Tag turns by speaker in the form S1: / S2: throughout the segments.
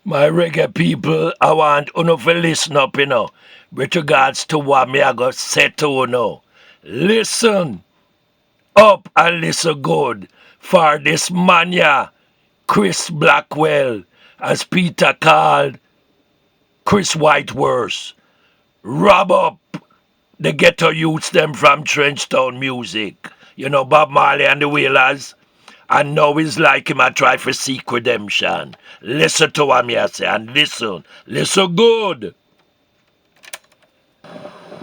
S1: My reggae people, I want uno to listen up, with regards to what me I got say to uno. Listen up and listen good for this mania, Chris Blackwell, as Peter called Chris Whiteworth. Rob up the ghetto youths them from Trenchtown music. Bob Marley and the Wailers. And now it's like him a try for seek redemption. Listen to what me I say and listen. Listen good.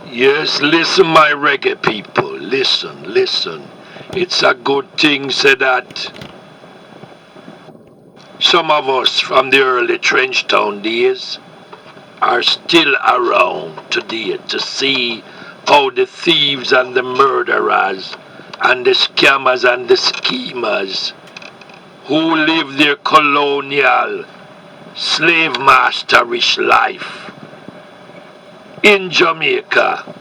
S1: Yes, listen my reggae people. Listen, listen. It's a good thing said that some of us from the early Trenchtown days are still around today to see how the thieves and the murderers and the scammers and the schemers who live their colonial slave masterish life in Jamaica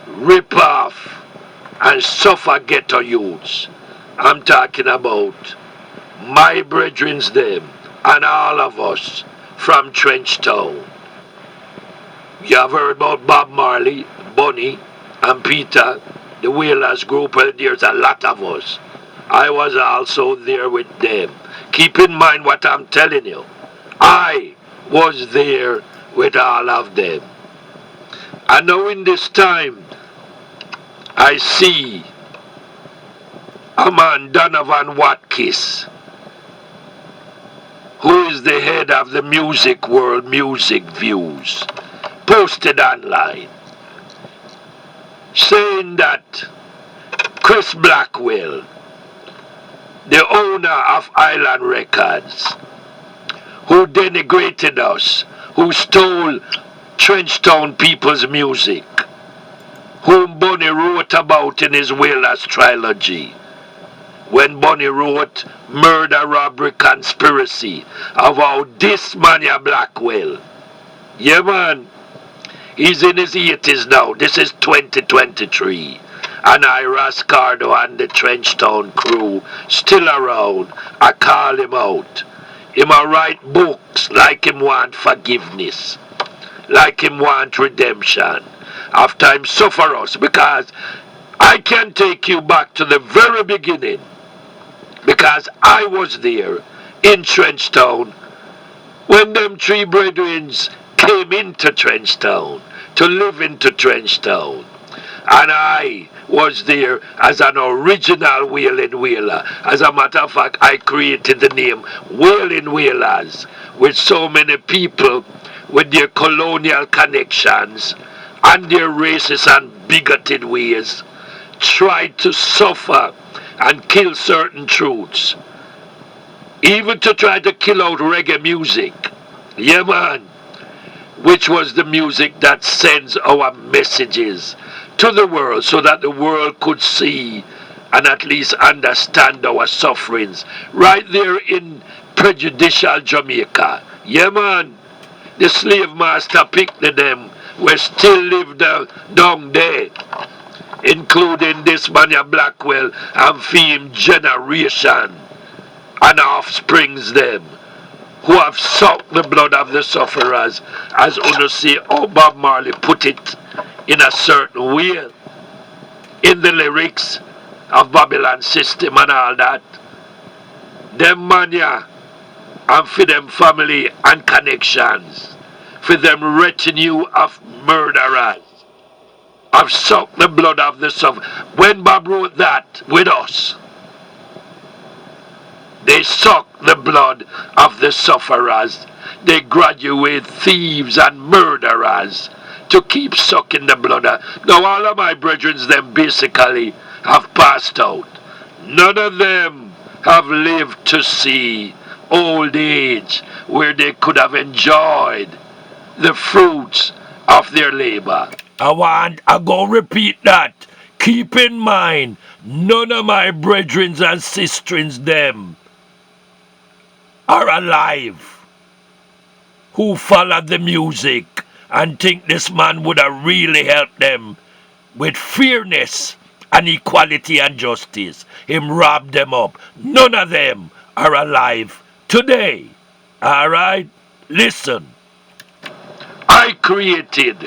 S1: rip off and suffer ghetto youths. I'm talking about my brethrens them and all of us from Trenchtown. You have heard about Bob Marley, Bunny, and Peter, the Wailers group. Well, there's a lot of us. I was also there with them. Keep in mind what I'm telling you. I was there with all of them. And now in this time, I see a man, Donovan Watkins, who is the head of the Music World Music Views, posted online, saying that Chris Blackwell, the owner of Island Records, who denigrated us, who stole Trenchtown people's music, whom Bunny wrote about in his Wailers trilogy, when Bunny wrote Murder, Robbery, Conspiracy, about this man, Blackwell. Yeah, man. He's in his 80s now. This is 2023. And CARDO and the Trenchtown crew still around. I call him out. Him a write books like him want forgiveness. Like him want redemption. After him suffer us. Because I can take you back to the very beginning. Because I was there in Trenchtown when them three brethren came into Trenchtown, to live into Trenchtown. And I was there as an original Wailing Wailer. As a matter of fact, I created the name Wailing Wailers, with so many people with their colonial connections and their racist and bigoted ways tried to suffer and kill certain truths. Even to try to kill out reggae music. Yeah, man. Which was the music that sends our messages to the world so that the world could see and at least understand our sufferings right there in prejudicial Jamaica. Yeah, man. The slave master picked them were still live down there, including this man Blackwell and Fame generation and offsprings them, who have sucked the blood of the sufferers, as Uno say, oh, Bob Marley put it in a certain way in the lyrics of Babylon System and all that. Them mania and for them family and connections, for them retinue of murderers, have sucked the blood of the sufferers. When Bob wrote that with us, they suck the blood of the sufferers. They graduate thieves and murderers to keep sucking the blood. Now all of my brethren them basically have passed out. None of them have lived to see old age where they could have enjoyed the fruits of their labor. I go repeat that. Keep in mind, none of my brethren and sisters them are alive who follow the music and think this man would have really helped them with fairness and equality and justice. Him rob them up. None of them are alive today. Alright? Listen. I created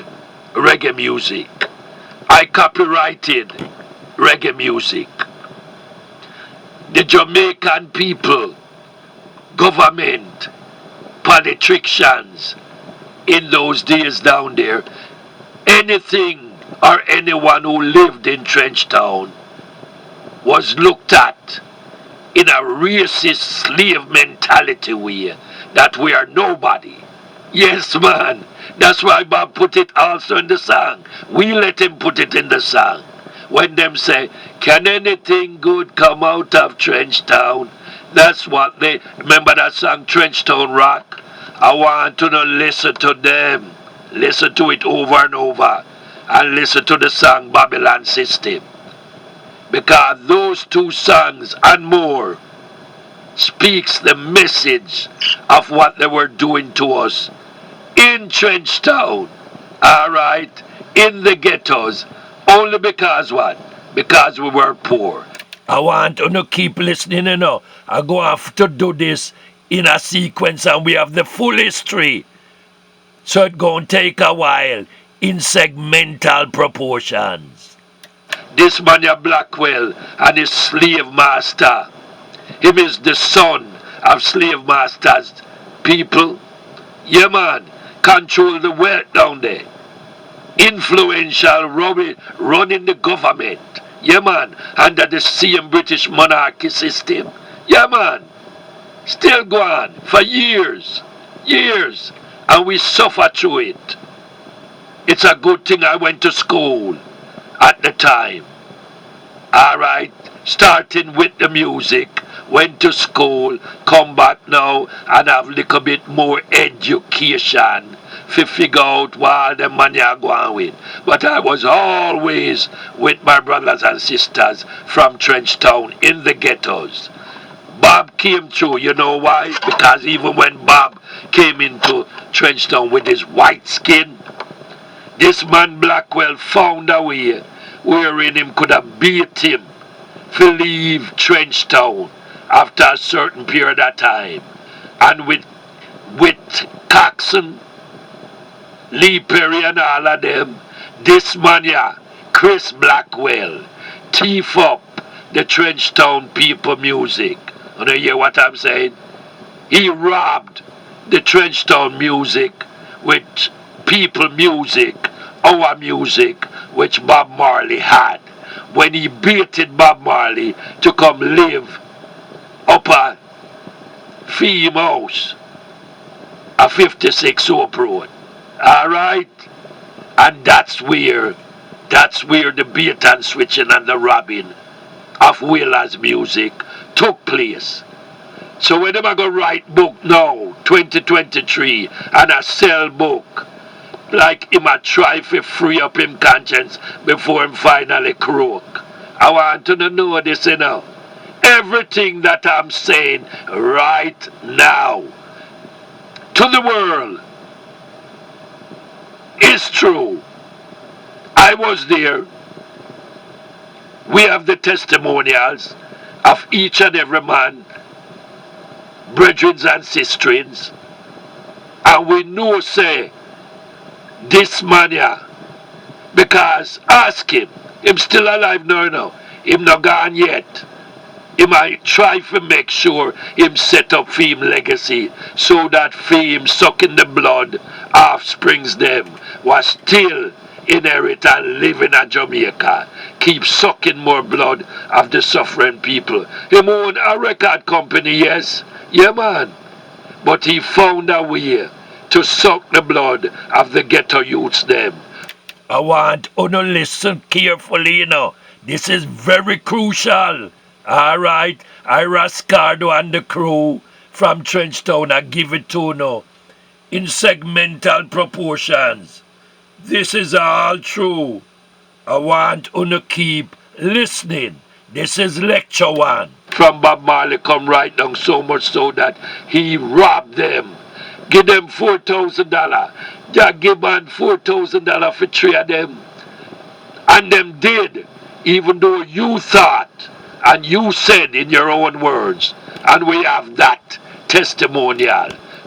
S1: reggae music. I copyrighted reggae music. The Jamaican people, government, politicians in those days down there, anything or anyone who lived in Trenchtown was looked at in a racist slave mentality way, that we are nobody. Yes, man. That's why Bob put it also in the song. We let him put it in the song. When them say, can anything good come out of Trenchtown? That's what they, remember that song Trenchtown Rock? I want to listen to them. Listen to it over and over. And listen to the song Babylon System. Because those two songs and more speaks the message of what they were doing to us in Trenchtown, alright, in the ghettos, only because what? Because we were poor. I want you to keep listening, you know. I go have to do this in a sequence and we have the full history. So it's going to take a while in segmental proportions. This man here, Blackwell, and his slave master. Him is the son of slave masters. People, yeah man, control the wealth down there. Influential, running the government. Yeah man, under the same British monarchy system. Yeah man, still go on for years, years, and we suffer through it. It's a good thing I went to school at the time. Alright, starting with the music, went to school, come back now and have a little bit more education to figure out what the money are going with. But I was always with my brothers and sisters from Trenchtown in the ghettos. Bob came through, you know why? Because even when Bob came into Trenchtown with his white skin, this man Blackwell found a way wherein him could have beat him to leave Trenchtown after a certain period of time. And with Coxon, Lee Perry and all of them, this man here, Chris Blackwell, thief up the Trenchtown people music. You know, hear what I'm saying? He robbed the Trenchtown music with people music, our music, which Bob Marley had. When he baited Bob Marley to come live up a Fee house, a 56 Hope Road. Alright? And that's where the bait and switching and the robbing of Wailer's music took place. So when them a go write book now, 2023, and a sell book, like him a try to free up him conscience before him finally croak. I want to know this, you know. Everything that I'm saying right now to the world is true. I was there. We have the testimonials of each and every man, brethren and sisterins, and we know say this man here, because ask him still alive now, him not gone yet. He might try to make sure him set up for him legacy so that for him sucking the blood offsprings them was still inherit and live in a Jamaica. Keep sucking more blood of the suffering people. Him own a record company, yes. Yeah man. But he found a way to suck the blood of the ghetto youths them. I want you to listen carefully, you know. This is very crucial. Alright, CARDO and the crew from Trenchtown, I give it to you now, in segmental proportions. This is all true. I want you to keep listening. This is lecture 1. From Bob Marley come right down so much so that he robbed them. Give them $4,000. Just give man $4,000 for 3 of them. And them did, even though you thought and you said in your own words, and we have that testimonial.